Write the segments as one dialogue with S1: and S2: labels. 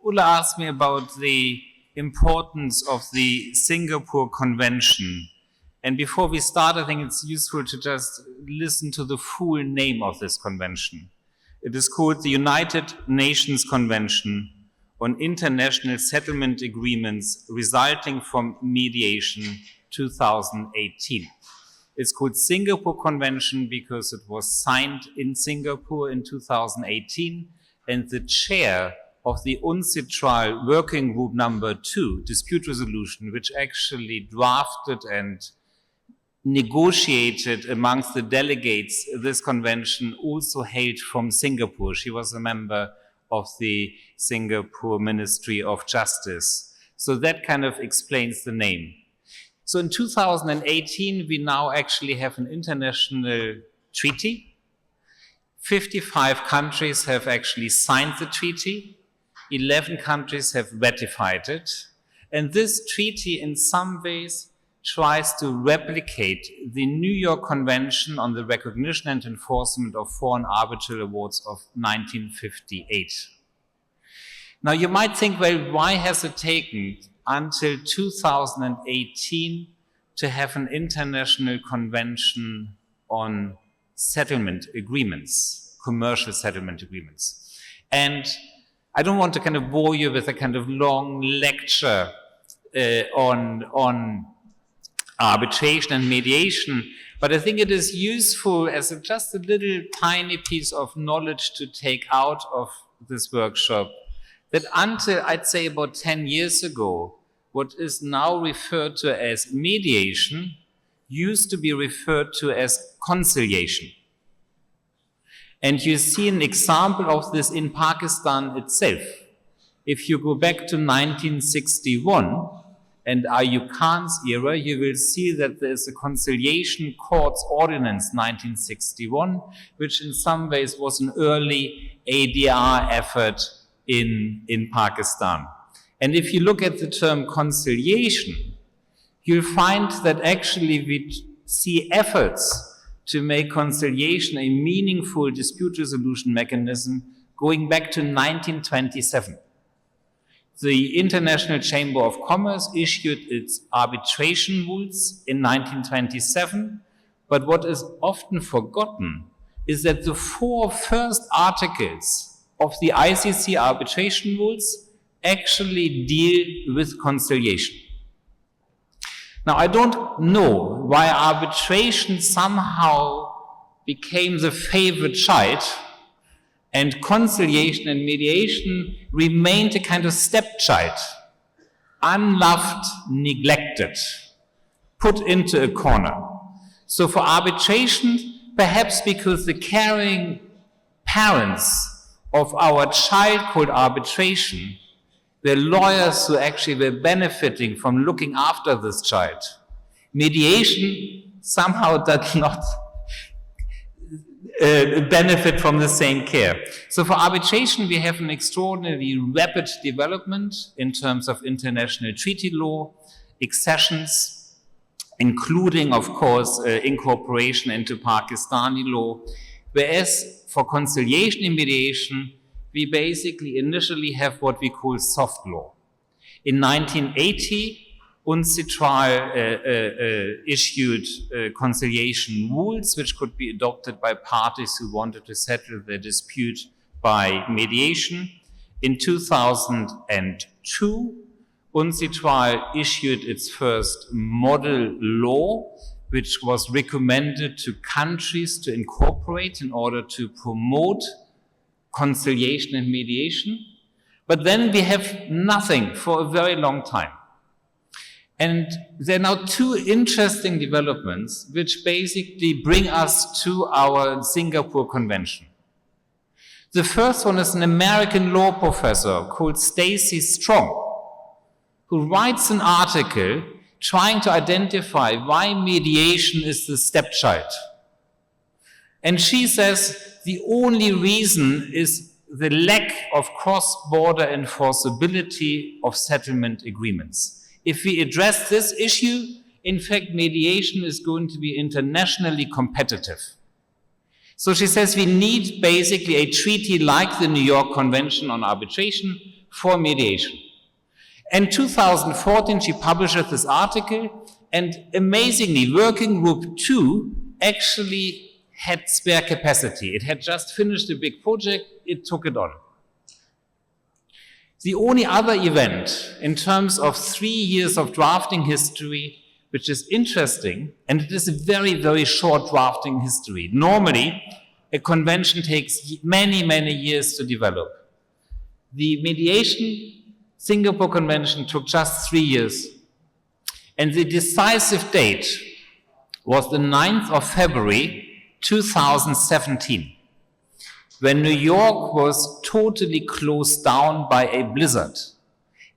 S1: Ulla asked me about the importance of the Singapore Convention. And before we start, I think it's useful to just listen to the full name of this convention. It is called the United Nations Convention on International Settlement Agreements Resulting from Mediation 2018. It's called Singapore Convention because it was signed in Singapore in 2018, and the chair of the UNCITRAL Working Group number 2, dispute resolution, which actually drafted and negotiated amongst the delegates this convention, also hailed from Singapore. She was a member of the Singapore Ministry of Justice. So that kind of explains the name. So in 2018, we now actually have an international treaty. 55 countries have actually signed the treaty. 11 countries have ratified it. And this treaty in some ways tries to replicate the New York Convention on the Recognition and Enforcement of Foreign Arbitral Awards of 1958. Now you might think, well, why has it taken until 2018 to have an international convention on settlement agreements, commercial settlement agreements? And I don't want to kind of bore you with a kind of long lecture on arbitration and mediation, but I think it is useful as just a little tiny piece of knowledge to take out of this workshop that until I'd say about 10 years ago, what is now referred to as mediation used to be referred to as conciliation. And you see an example of this in Pakistan itself. If you go back to 1961, and Ayub Khan's era, you will see that there is a Conciliation Courts Ordinance 1961, which in some ways was an early ADR effort in Pakistan. And if you look at the term conciliation, you'll find that actually we see efforts to make conciliation a meaningful dispute resolution mechanism going back to 1927. The International Chamber of Commerce issued its arbitration rules in 1927, but what is often forgotten is that the 4 first articles of the ICC arbitration rules actually deal with conciliation. Now, I don't know why arbitration somehow became the favorite child and conciliation and mediation remained a kind of stepchild, unloved, neglected, put into a corner. So for arbitration, perhaps because the caring parents of our child called arbitration were lawyers who actually were benefiting from looking after this child, mediation somehow does not benefit from the same care. So for arbitration, we have an extraordinarily rapid development in terms of international treaty law, accessions, including, of course, incorporation into Pakistani law, whereas for conciliation and mediation, we basically initially have what we call soft law. In 1980, UNCITRAL issued conciliation rules which could be adopted by parties who wanted to settle their dispute by mediation. In 2002, UNCITRAL issued its first model law, which was recommended to countries to incorporate in order to promote conciliation and mediation. But then we have nothing for a very long time. And there are now 2 interesting developments which basically bring us to our Singapore Convention. The first one is an American law professor called Stacy Strong, who writes an article trying to identify why mediation is the stepchild. And she says the only reason is the lack of cross-border enforceability of settlement agreements. If we address this issue, in fact, mediation is going to be internationally competitive. So she says we need basically a treaty like the New York Convention on Arbitration for mediation. In 2014, she published this article, and amazingly, Working Group 2 actually had spare capacity. It had just finished a big project, it took it on. The only other event in terms of 3 years of drafting history, which is interesting, and it is a very, very short drafting history. Normally, a convention takes many, many years to develop. The mediation Singapore Convention took just 3 years. And the decisive date was the 9th of February, 2017, when New York was totally closed down by a blizzard.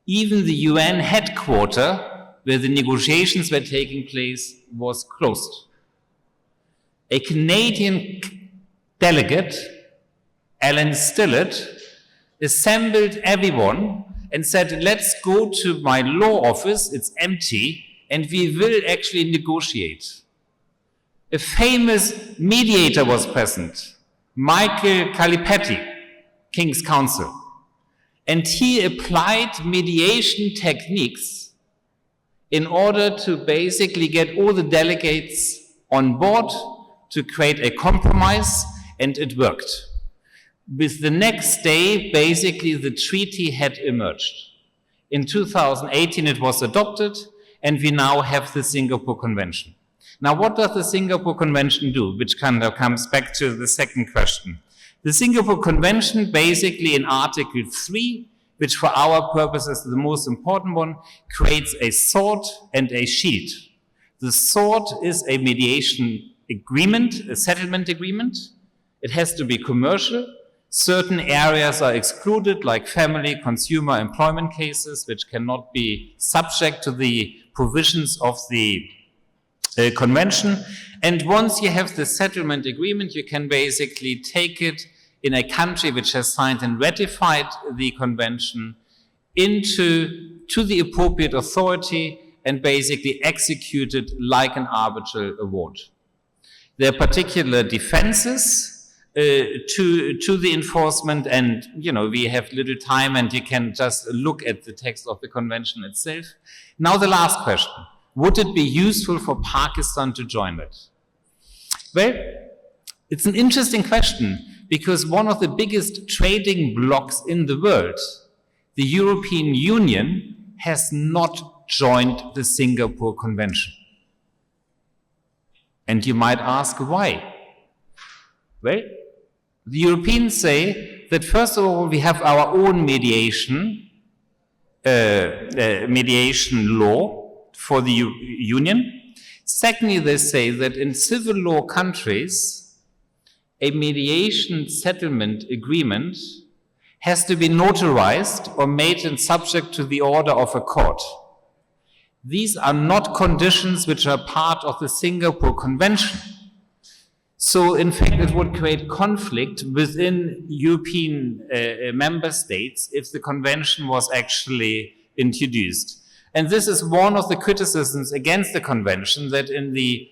S1: Even the UN headquarters, where the negotiations were taking place, was closed. A Canadian delegate, Alan Stillett, assembled everyone and said, let's go to my law office, it's empty, and we will actually negotiate. A famous mediator was present, Michael Calipatti, King's Counsel, and he applied mediation techniques in order to basically get all the delegates on board to create a compromise, and it worked. With the next day, basically, the treaty had emerged. In 2018, it was adopted, and we now have the Singapore Convention. Now, what does the Singapore Convention do? Which kind of comes back to the second question. The Singapore Convention, basically in Article 3, which for our purposes is the most important one, creates a sword and a shield. The sword is a mediation agreement, a settlement agreement. It has to be commercial. Certain areas are excluded, like family, consumer, employment cases, which cannot be subject to the provisions of the convention. And once you have the settlement agreement, you can basically take it in a country which has signed and ratified the convention to the appropriate authority and basically execute it like an arbitral award. There are particular defenses to the enforcement, and we have little time, and you can just look at the text of the convention itself. Now the last question: would it be useful for Pakistan to join it? Well, it's an interesting question, because one of the biggest trading blocs in the world, the European Union, has not joined the Singapore Convention. And you might ask why? Well, the Europeans say that first of all, we have our own mediation law for the Union. Secondly, they say that in civil law countries, a mediation settlement agreement has to be notarized or made and subject to the order of a court. These are not conditions which are part of the Singapore Convention. So, in fact, it would create conflict within European member states if the convention was actually introduced. And this is one of the criticisms against the convention, that in the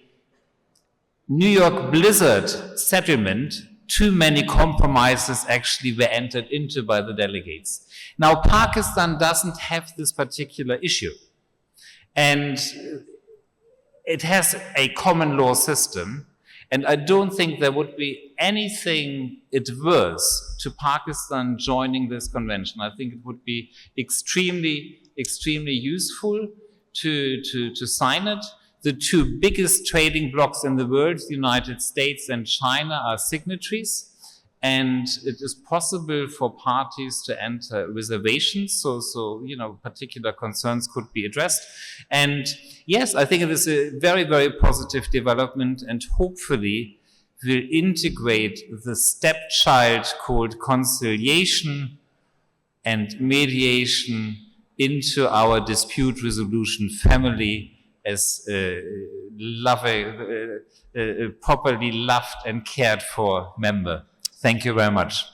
S1: New York blizzard settlement, too many compromises actually were entered into by the delegates. Now, Pakistan doesn't have this particular issue. And it has a common law system. And I don't think there would be anything adverse to Pakistan joining this convention. I think it would be extremely, extremely useful to sign it. The two biggest trading blocs in the world, the United States and China, are signatories. And it is possible for parties to enter reservations, so particular concerns could be addressed. And yes, I think it is a very, very positive development, and hopefully will integrate the stepchild called conciliation and mediation into our dispute resolution family as properly loved and cared for member. Thank you very much.